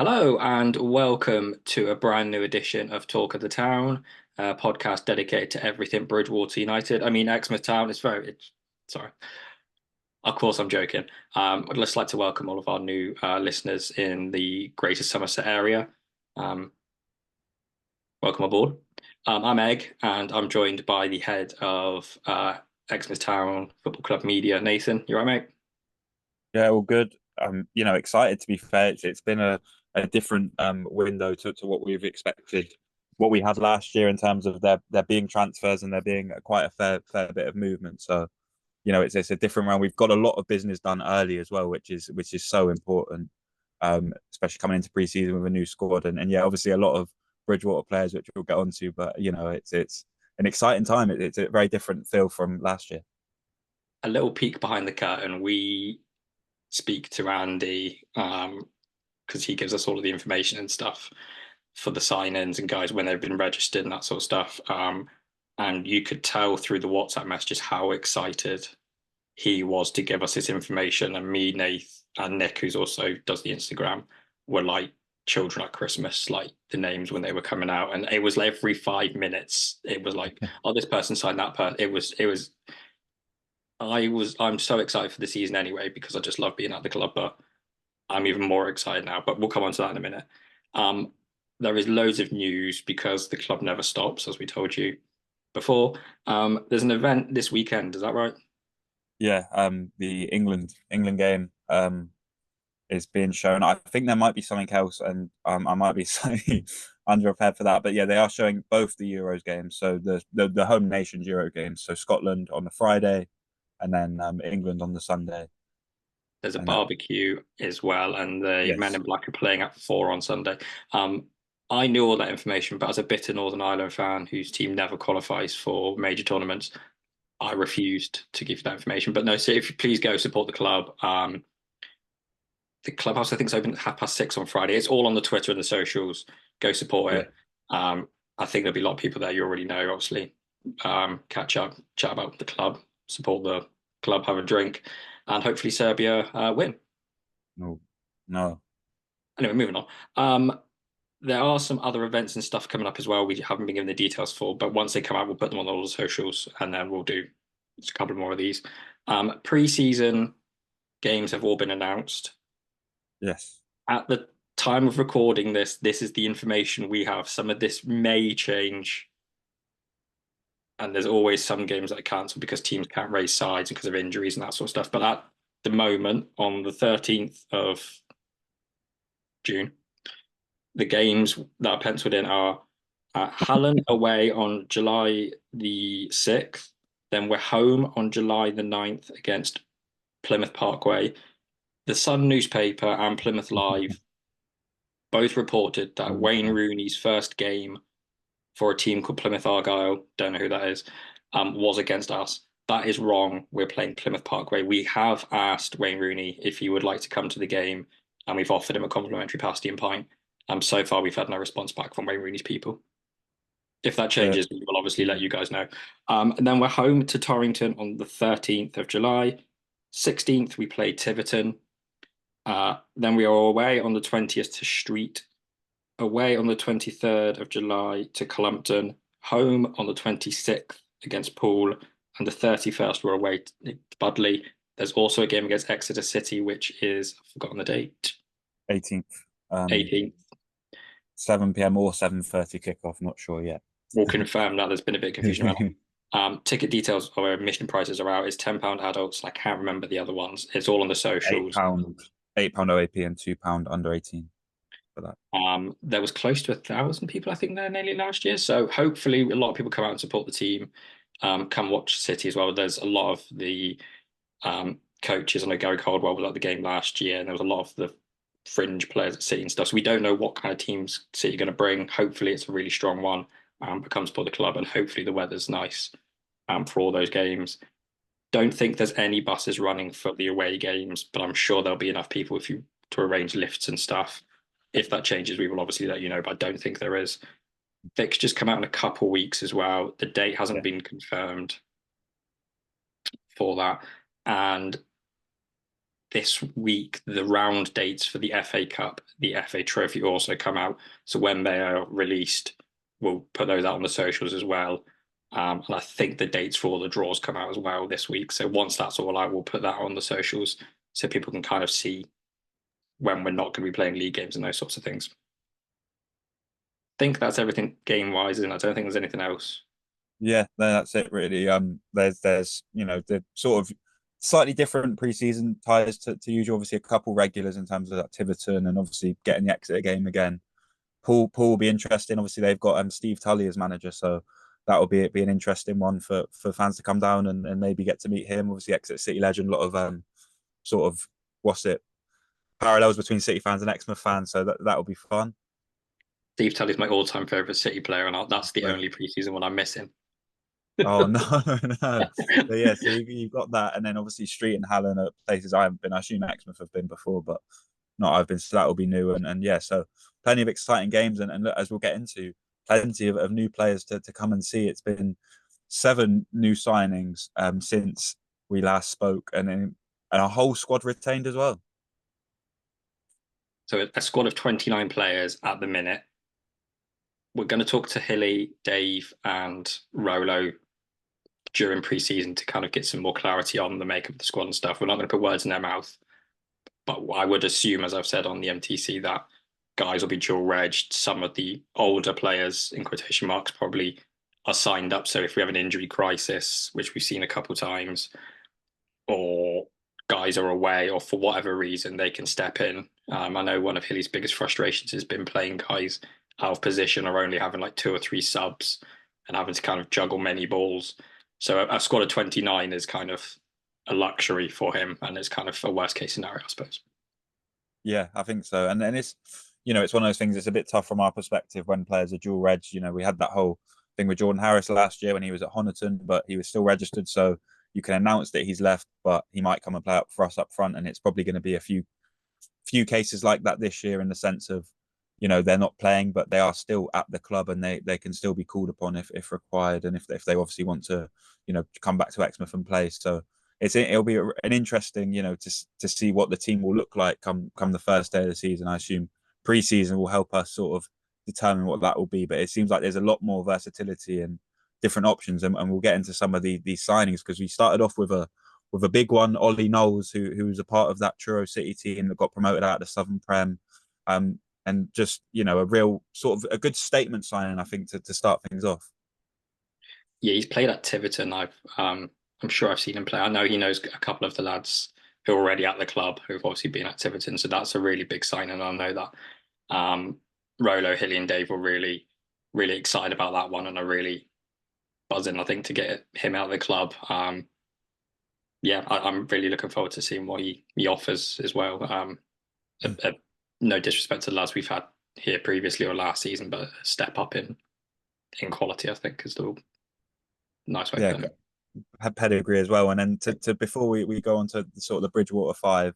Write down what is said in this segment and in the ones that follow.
Hello and welcome to a brand new edition of Talk of the Town, a podcast dedicated to everything Bridgewater United. I mean, Exmouth Town. Sorry. Of course, I'm joking. I'd just like to welcome all of our new listeners in the Greater Somerset area. Um, Welcome aboard. I'm Egg, and I'm joined by the head of Exmouth Town Football Club Media, Nathan. You all right, mate? Yeah, all good. Excited to be fair. It's been a different window to what we've expected, what we had last year in terms of there being transfers and there being quite a fair bit of movement. So, it's a different round. We've got a lot of business done early as well, which is so important, especially coming into pre-season with a new squad and yeah, obviously a lot of Bridgewater players, which we'll get onto. But it's an exciting time. It's a very different feel from last year. A little peek behind the curtain. We speak to Andy because he gives us all of the information and stuff for the sign-ins and guys when they've been registered and that sort of stuff. And you could tell through the WhatsApp messages how excited he was to give us this information. And me, Nath, and Nick, who's also does the Instagram, were like children at Christmas, like the names when they were coming out. And it was like every 5 minutes, it was like, oh, this person signed that person. I'm so excited for the season anyway because I just love being at the club, but I'm even more excited now, but we'll come on to that in a minute. Um, there is loads of news because the club never stops, as we told you before. There's an event this weekend, is that right? Yeah, the England game is being shown. I think there might be something else, and I might be slightly underprepared for that. But yeah, they are showing both the Euros games. So the home nations Euro games. So Scotland on the Friday, and then England on the Sunday. There's a And that barbecue as well, and the Men yes, in Black are playing at 4 on Sunday. Um, I knew all that information, but as a bitter Northern Ireland fan whose team never qualifies for major tournaments, I refused to give you that information. But no, so if you please go support the club. The clubhouse I think is open at 6:30 on Friday. It's all on the Twitter and the socials. Go support yeah, it. I think there'll be a lot of people there you already know, obviously. Catch up, chat about the club, support the club, have a drink, and hopefully Serbia win. no, no, Anyway, moving on. Um, there are some other events and stuff coming up as well. We haven't been given the details for, but once they come out, we'll put them on all the socials, and then we'll do a couple more of these. Pre-season games have all been announced. yes, At the time of recording this, this is the information we have. Some of this may change, and there's always some games that are cancelled because teams can't raise sides because of injuries and that sort of stuff. But at the moment, on the 13th of June, the games that are penciled in are Hallen away on July the 6th. Then we're home on July the 9th against Plymouth Parkway. The Sun newspaper and Plymouth Live both reported that Wayne Rooney's first game for a team called Plymouth Argyle, don't know who that is, was against us. That is wrong. We're playing Plymouth Parkway. We have asked Wayne Rooney if he would like to come to the game, and we've offered him a complimentary pasty and pint. So far, we've had no response back from Wayne Rooney's people. If that yeah. changes, we will obviously let you guys know. And then we're home to Torrington on the 13th of July. 16th, we play Tiverton. Then we are away on the 20th to Street, away on the 23rd of July to Clumpton, home on the 26th against Poole, and the 31st we're away to Budley. There's also a game against Exeter City, which is, I've forgotten the date, 18th, 18th. 7 p.m. or 7:30 kickoff. Not sure yet. We'll confirm that there's been a bit of confusion around ticket details or admission prices are out. It's £10 adults. I can't remember the other ones. It's all on the eight socials. pound, £8 OAP and £2 under 18 for that. There was close to 1,000 people, I think, there nearly last year. So hopefully a lot of people come out and support the team. Come watch City as well. There's a lot of the coaches. I know Gary Caldwell was at the game last year, and there was a lot of the fringe players at City and stuff. So we don't know what kind of teams City are going to bring. Hopefully, it's a really strong one, becomes for the club, and hopefully the weather's nice for all those games. Don't think there's any buses running for the away games, but I'm sure there'll be enough people if you to arrange lifts and stuff. If that changes, we will obviously let you know, but I don't think there is. Fixtures come out in a couple weeks as well. The date hasn't Yeah. been confirmed for that. And this week, the round dates for the FA Cup, the FA Trophy also come out. So when they are released, we'll put those out on the socials as well. And I think the dates for all the draws come out as well this week. So once that's all out, we'll put that on the socials so people can kind of see when we're not going to be playing league games and those sorts of things. I think that's everything game wise, and I don't think there's anything else. Yeah, no, that's it really. There's the sort of slightly different preseason ties to usual. Obviously, a couple regulars in terms of Tiverton, and obviously getting the Exeter game again. Poole will be interesting. Obviously, they've got Steve Tully as manager, so that will be an interesting one for fans to come down and maybe get to meet him. Obviously, Exeter City legend. A lot of sort of what's it parallels between City fans and Exmouth fans, so that will be fun. Steve Tully's my all-time favorite City player, and that's the Yeah. only preseason one I'm missing. Oh no, no. So yeah, so you've got that, and then obviously Street and Hallen are places I haven't been. I assume Exmouth have been before, but not I've been. So that will be new, and yeah, so plenty of exciting games, and look, as we'll get into, plenty of new players to come and see. It's been 7 new signings since we last spoke, and a whole squad retained as well. So a squad of 29 players at the minute. We're going to talk to Hilly, Dave, and Rolo during pre-season to kind of get some more clarity on the makeup of the squad and stuff. We're not going to put words in their mouth, but I would assume, as I've said on the MTC, that guys will be dual reg. Some of the older players, in quotation marks, probably are signed up. So if we have an injury crisis, which we've seen a couple times, or guys are away, or for whatever reason, they can step in. I know one of Hilly's biggest frustrations has been playing guys out of position or only having like 2 or 3 subs and having to kind of juggle many balls. So a squad of 29 is kind of a luxury for him, and it's kind of a worst case scenario, I suppose. Yeah, I think so. And then it's one of those things. It's a bit tough from our perspective when players are dual reg. We had that whole thing with Jordan Harris last year when he was at Honiton, but he was still registered. So you can announce that he's left, but he might come and play up for us up front. And it's probably going to be a few cases like that this year in the sense of, they're not playing, but they are still at the club and they can still be called upon if required and if they obviously want to, come back to Exmouth and play. So it'll be an interesting, to see what the team will look like come the first day of the season. I assume pre-season will help us sort of determine what that will be. But it seems like there's a lot more versatility and different options, and we'll get into some of these signings because we started off with a big one, Ollie Knowles, who was a part of that Truro City team that got promoted out of the Southern Prem. And just, a real sort of a good statement signing, I think, to start things off. Yeah, he's played at Tiverton. I'm sure I've seen him play. I know he knows a couple of the lads who are already at the club who've obviously been at Tiverton. So that's a really big sign, and I know that Rolo, Hilly, and Dave were really, really excited about that one and are really buzzing, I think, to get him out of the club. Yeah, I'm really looking forward to seeing what he offers as well. No disrespect to the lads we've had here previously or last season, but a step up in quality, I think, is the nice way of Yeah, putting it. pedigree as well. And then to before we go on to the sort of the Bridgewater five,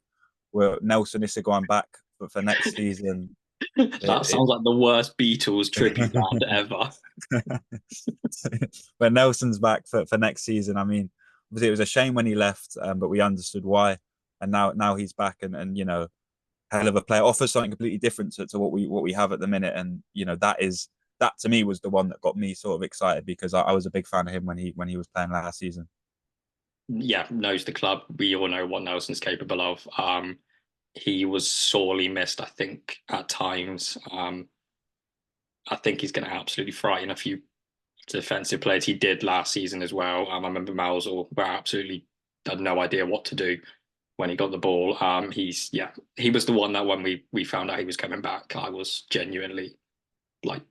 where Nelson Issaguan back for next season. That sounds like the worst Beatles tribute band ever. When Nelson's back for next season, I mean, obviously it was a shame when he left, but we understood why. And now he's back and hell of a player, offers something completely different to what we have at the minute. And that to me was the one that got me sort of excited because I was a big fan of him when he was playing last season. Yeah, knows the club. We all know what Nelson's capable of. He was sorely missed, I think, at times. I think he's going to absolutely frighten a few defensive players. He did last season as well. I remember Mousel were absolutely had no idea what to do when he got the ball. He was the one that when we found out he was coming back, I was genuinely like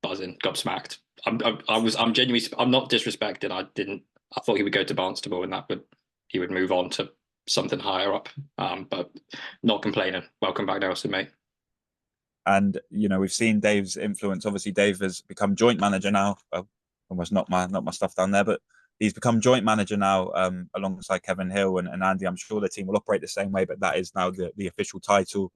buzzing, gobsmacked. I'm genuinely I'm not disrespected. I thought he would go to Barnstable and he would move on to something higher up. But not complaining. Welcome back, Nelson, mate. And we've seen Dave's influence. Obviously, Dave has become joint manager now. Well, almost not my stuff down there, but he's become joint manager now alongside Kevin Hill and Andy. I'm sure the team will operate the same way, but that is now the official title.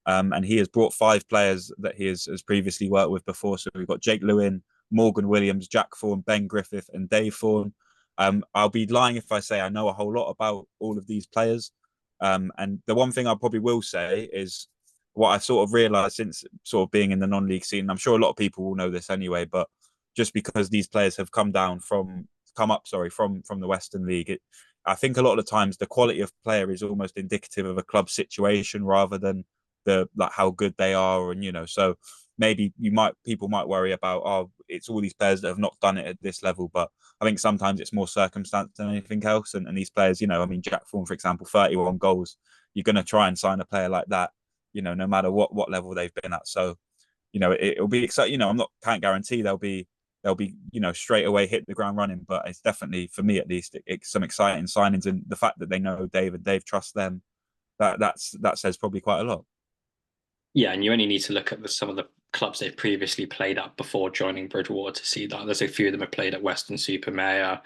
And he has brought 5 players that he has previously worked with before. So we've got Jake Lewin, Morgan Williams, Jack Thorne, Ben Griffith, and Dave Thorne. I'll be lying if I say I know a whole lot about all of these players. And the one thing I probably will say is what I've sort of realised since sort of being in the non-league scene. I'm sure a lot of people will know this anyway, but just because these players have come up, from the Western League, I think a lot of the times the quality of player is almost indicative of a club situation rather than how good they are, and so maybe people might worry about, oh, it's all these players that have not done it at this level, but I think sometimes it's more circumstance than anything else. And these players, I mean, Jack Thorne, for example, 31 goals. You're going to try and sign a player like that, no matter what level they've been at. So, it'll be exciting. Can't guarantee they'll be straight away hit the ground running, but it's definitely, for me at least, it's some exciting signings, and the fact that they know Dave and Dave trusts them, that says probably quite a lot. Yeah, and you only need to look at some of the clubs they've previously played at before joining Bridgewater to see that. There's a few of them have played at Weston-super-Mare.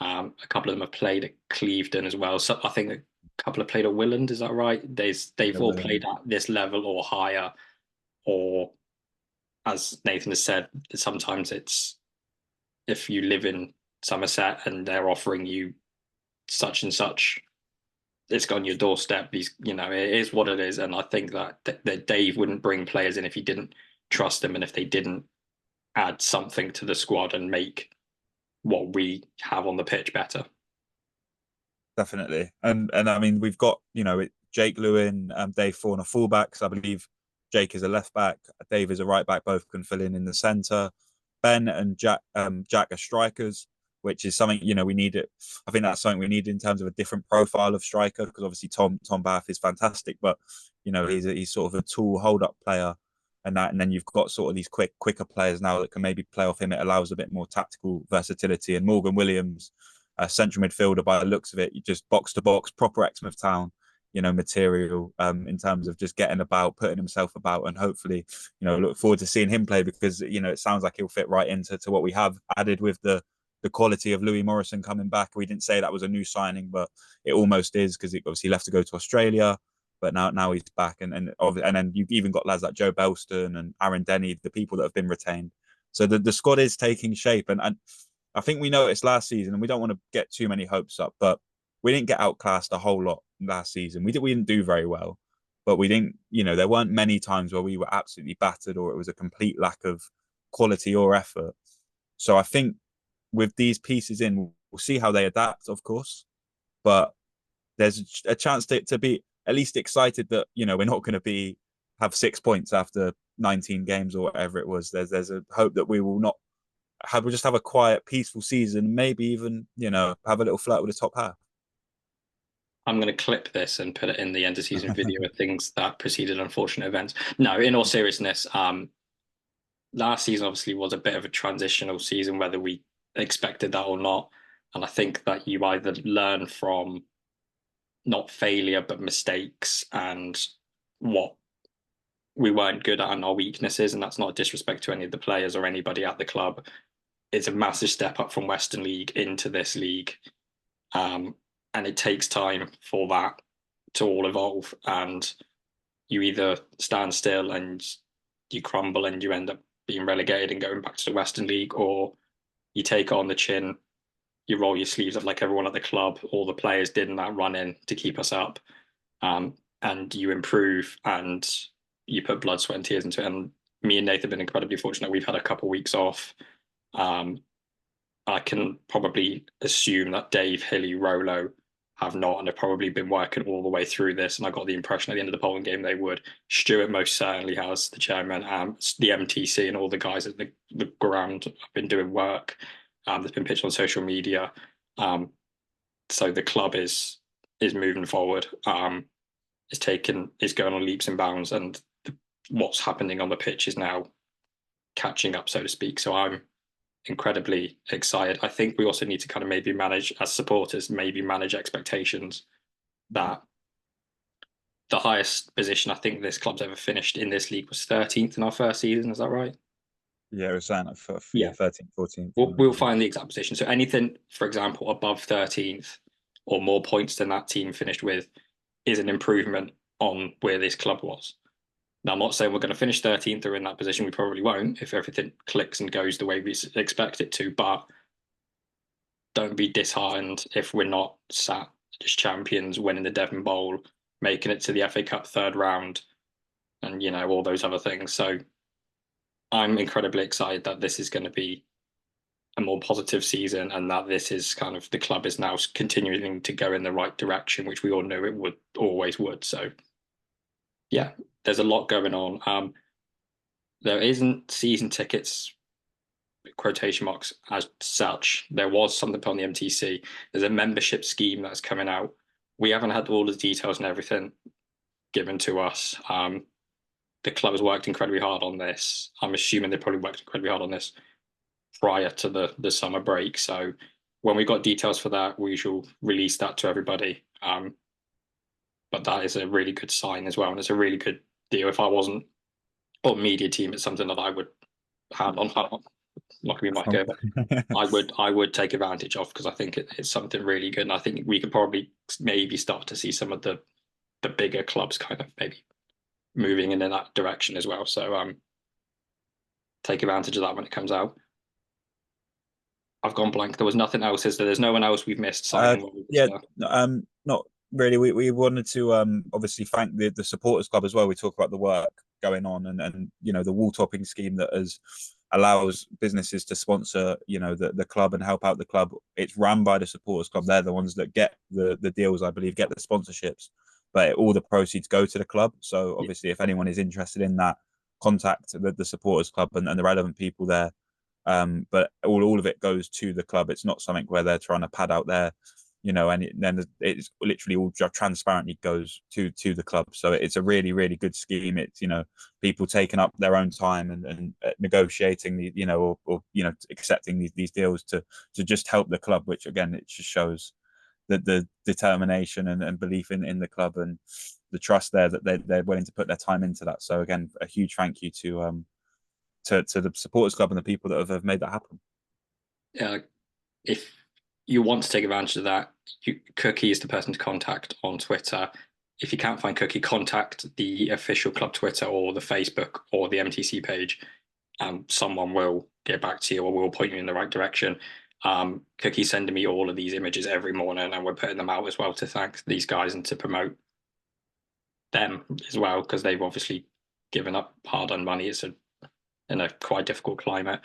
A couple of them have played at Clevedon as well. So I think a couple have played at Willand. Is that right? They've all played at this level or higher. Or, as Nathan has said, sometimes it's if you live in Somerset and they're offering you such and such, it's got on your doorstep. It is what it is, and I think that Dave wouldn't bring players in if he didn't trust them and if they didn't add something to the squad and make what we have on the pitch better. Definitely, and I mean, we've got Jake Lewin, Dave Thorne are fullbacks. I believe Jake is a left back, Dave is a right back. Both can fill in the centre. Ben and Jack are strikers, which is something we need it. I think that's something we need in terms of a different profile of striker, because obviously Tom Bath is fantastic, but he's sort of a tool hold up player, and then you've got sort of these quicker players now that can maybe play off him. It allows a bit more tactical versatility. And Morgan Williams, central midfielder by the looks of it, you just box to box, proper Exmouth Town material, in terms of just getting about, putting himself about, and hopefully look forward to seeing him play, because it sounds like he'll fit right into what we have added with the quality of Louis Morrison coming back. We didn't say that was a new signing, but it almost is, because he obviously left to go to Australia, but now he's back, and then you've even got lads like Joe Belston and Aaron Denny, the people that have been retained. So the squad is taking shape, and I think we noticed last season, and we don't want to get too many hopes up, but we didn't get outclassed a whole lot last season. We didn't do very well, but we didn't. There weren't many times where we were absolutely battered or it was a complete lack of quality or effort. So I think with these pieces in, we'll see how they adapt, of course, but there's a chance to be at least excited that we're not going to have 6 points after 19 games or whatever it was. There's a hope that we will not we'll just have a quiet, peaceful season, maybe even have a little flirt with the top half. I'm going to clip this and put it in the end of season video of things that preceded unfortunate events. No, in all seriousness, last season obviously was a bit of a transitional season, whether we expected that or not. And I think that you either learn from not failure, but mistakes and what we weren't good at and our weaknesses. And that's not a disrespect to any of the players or anybody at the club. It's a massive step up from Western League into this league. And it takes time for that to all evolve. And you either stand still and you crumble and you end up being relegated and going back to the Western League, or you take on the chin, you roll your sleeves up like everyone at the club, all the players did in that run in to keep us up, and you improve and you put blood, sweat, and tears into it. And me and Nathan have been incredibly fortunate. We've had a couple of weeks off. I can probably assume that Dave, Hilly, Rolo have not, and have probably been working all the way through this. And I got the impression at the end of the polling game they would. Stuart most certainly has, the chairman, the MTC, and all the guys at the ground have been doing work. That's been pitched on social media. So the club is moving forward. Is going on leaps and bounds, and what's happening on the pitch is now catching up, so to speak. So I'm incredibly excited. I think we also need to kind of maybe manage, as supporters, maybe manage expectations. that the highest position I think this club's ever finished in this league was 13th in our first season. Is that right? Yeah, it was saying like Yeah. 13th, 14th. We'll find the exact position. So anything, for example, above 13th or more points than that team finished with is an improvement on where this club was. Now, I'm not saying we're going to finish 13th or in that position. We probably won't if everything clicks and goes the way we expect it to. But don't be disheartened if we're not sat as champions, winning the Devon Bowl, making it to the FA Cup third round, and all those other things. So I'm incredibly excited that this is going to be a more positive season and that this is kind of the club is now continuing to go in the right direction, which we all knew it would always would. So yeah, there's a lot going on. There isn't season tickets quotation marks as such. There was something put on the MTC. There's a membership scheme that's coming out. We haven't had all the details and everything given to us. The club has worked incredibly hard on this. I'm assuming they probably worked incredibly hard on this prior to the summer break. So when we got details for that, we shall release that to everybody. But that is a really good sign as well, and it's a really good deal. If I wasn't on media team, it's something that I would have on. Not gonna be my go, but I would take advantage of because I think it's something really good, and I think we could probably maybe start to see some of the bigger clubs kind of maybe moving in that direction as well. So take advantage of that when it comes out. I've gone blank. There was nothing else, is there? There's no one else we've missed signing. Yeah, not really. We wanted to obviously thank the supporters club as well. We talk about the work going on and the wall topping scheme that has allows businesses to sponsor the club and help out the club. It's run by the supporters club. They're the ones that get the deals, I believe, get the sponsorships, but all the proceeds go to the club. So obviously, if anyone is interested in that, contact the supporters club and the relevant people there. But all of it goes to the club. It's not something where they're trying to pad out their, and then it's literally all transparently goes to the club. So it's a really, really good scheme. It's, people taking up their own time and negotiating the, or accepting these deals to just help the club, which again, it just shows the determination and belief in the club and the trust there that they're willing to put their time into that. So again, a huge thank you to the supporters club and the people that have made that happen. Yeah, if you want to take advantage of that, Cookie is the person to contact on Twitter. If you can't find Cookie, contact the official club Twitter or the Facebook or the MTC page. Someone will get back to you or will point you in the right direction. Cookie's sending me all of these images every morning, and we're putting them out as well to thank these guys and to promote them as well because they've obviously given up hard-earned money. It's in a quite difficult climate.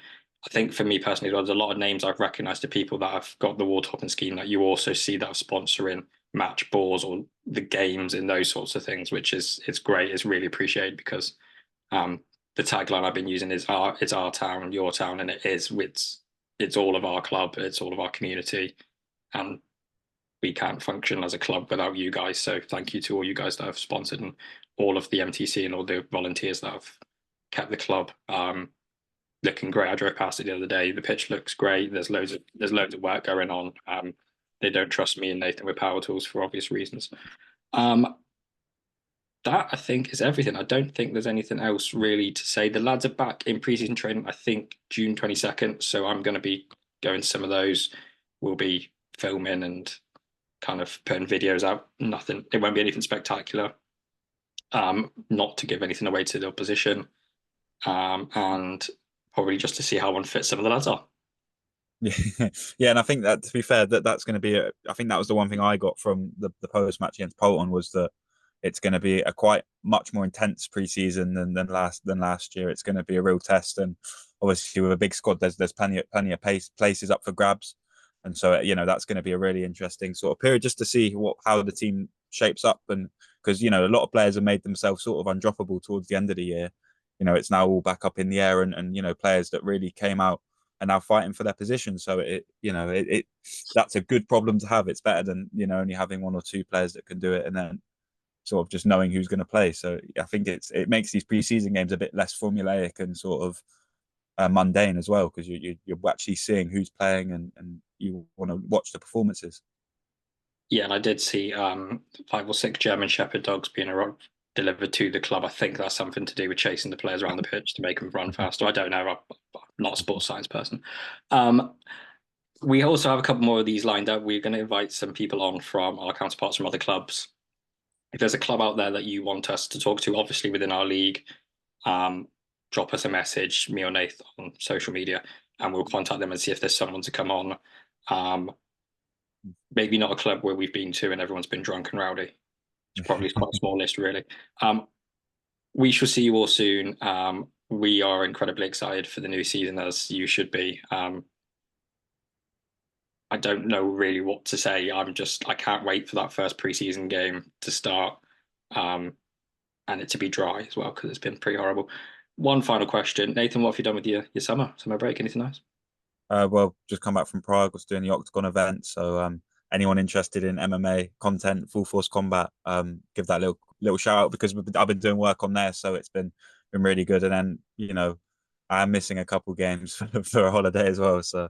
I think for me personally, there's a lot of names I've recognised to people that have got the wall topping scheme that you also see that are sponsoring match balls or the games and those sorts of things, which is it's great. It's really appreciated because the tagline I've been using is it's our town, your town, and it's all of our club, it's all of our community, and we can't function as a club without you guys. So thank you to all you guys that have sponsored and all of the MTC and all the volunteers that have kept the club looking great. I drove past it the other day. The pitch looks great. There's loads of work going on. They don't trust me and Nathan with power tools for obvious reasons. That I think is everything. I don't think there's anything else really to say. The lads are back in preseason training, I think June 22nd. So I'm going to be going to some of those. We'll be filming and kind of putting videos out. Nothing. It won't be anything spectacular. Not to give anything away to the opposition. And probably just to see how unfit some of the lads are. Yeah, and I think that to be fair, that's going to be. I think that was the one thing I got from the post match against Bolton was that it's going to be a quite much more intense preseason than last year. It's going to be a real test, and obviously with a big squad, there's plenty of places up for grabs, and so that's going to be a really interesting sort of period just to see how the team shapes up, and because a lot of players have made themselves sort of undroppable towards the end of the year. It's now all back up in the air, and players that really came out are now fighting for their position. So it that's a good problem to have. It's better than only having one or two players that can do it, and then sort of just knowing who's going to play. So I think it makes these preseason games a bit less formulaic and sort of mundane as well because you're actually seeing who's playing and you want to watch the performances. Yeah, and I did see 5 or 6 German Shepherd dogs being delivered to the club. I think that's something to do with chasing the players around the pitch to make them run faster. I don't know. I'm not a sports science person. Um, we also have a couple more of these lined up. We're going to invite some people on from our counterparts from other clubs. If there's a club out there that you want us to talk to, obviously within our league, um, drop us a message, me or Nathan, on social media, and we'll contact them and see if there's someone to come on. Um, Maybe not a club where we've been to and everyone's been drunk and rowdy. It's probably quite a small list, really. We shall see you all soon. We are incredibly excited for the new season, as you should be. I don't know really what to say. I can't wait for that first preseason game to start, um, and it to be dry as well because it's been pretty horrible. One final question, Nathan: what have you done with your summer break? Anything nice? Well, just come back from Prague, was doing the Octagon event. So anyone interested in MMA content, Full Force Combat, give that little shout out because I've been doing work on there, so it's been really good. And then I'm missing a couple games for a holiday as well, so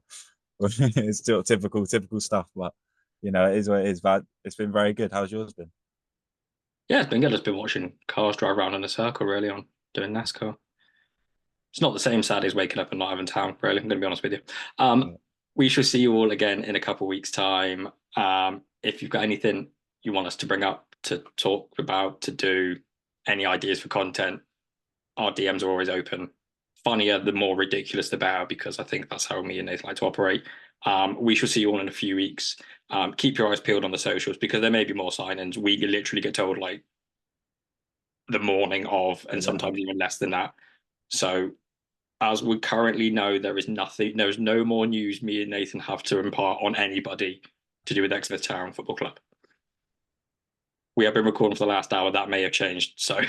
it's still typical stuff. But it is what it is. But it's been very good. How's yours been? Yeah, it's been good. It's been watching cars drive around in a circle, really, on doing NASCAR. It's not the same sad as waking up and not having town, really. I'm going to be honest with you. Yeah. We shall see you all again in a couple of weeks' time. If you've got anything you want us to bring up, to talk about, to do, any ideas for content, our DMs are always open. Funnier, the more ridiculous, the better, because I think that's how me and Nathan like to operate. We shall see you all in a few weeks. Keep your eyes peeled on the socials because there may be more signings. We literally get told like the morning of, and Yeah. sometimes even less than that. So as we currently know, there's no more news me and Nathan have to impart on anybody to do with Exeter Town Football Club. We have been recording for the last hour. That may have changed. So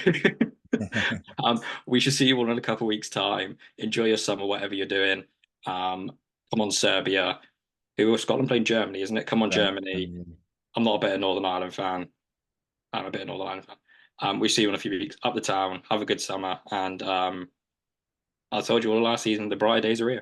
we should see you all in a couple of weeks' time. Enjoy your summer, whatever you're doing. Come on, Serbia. Who Scotland playing Germany, isn't it? Come on, Yeah. Germany. I'm not a bit of Northern Ireland fan. I'm a bit of Northern Ireland fan. We see you in a few weeks. Up the town. Have a good summer. And I told you all last season, the brighter days are here.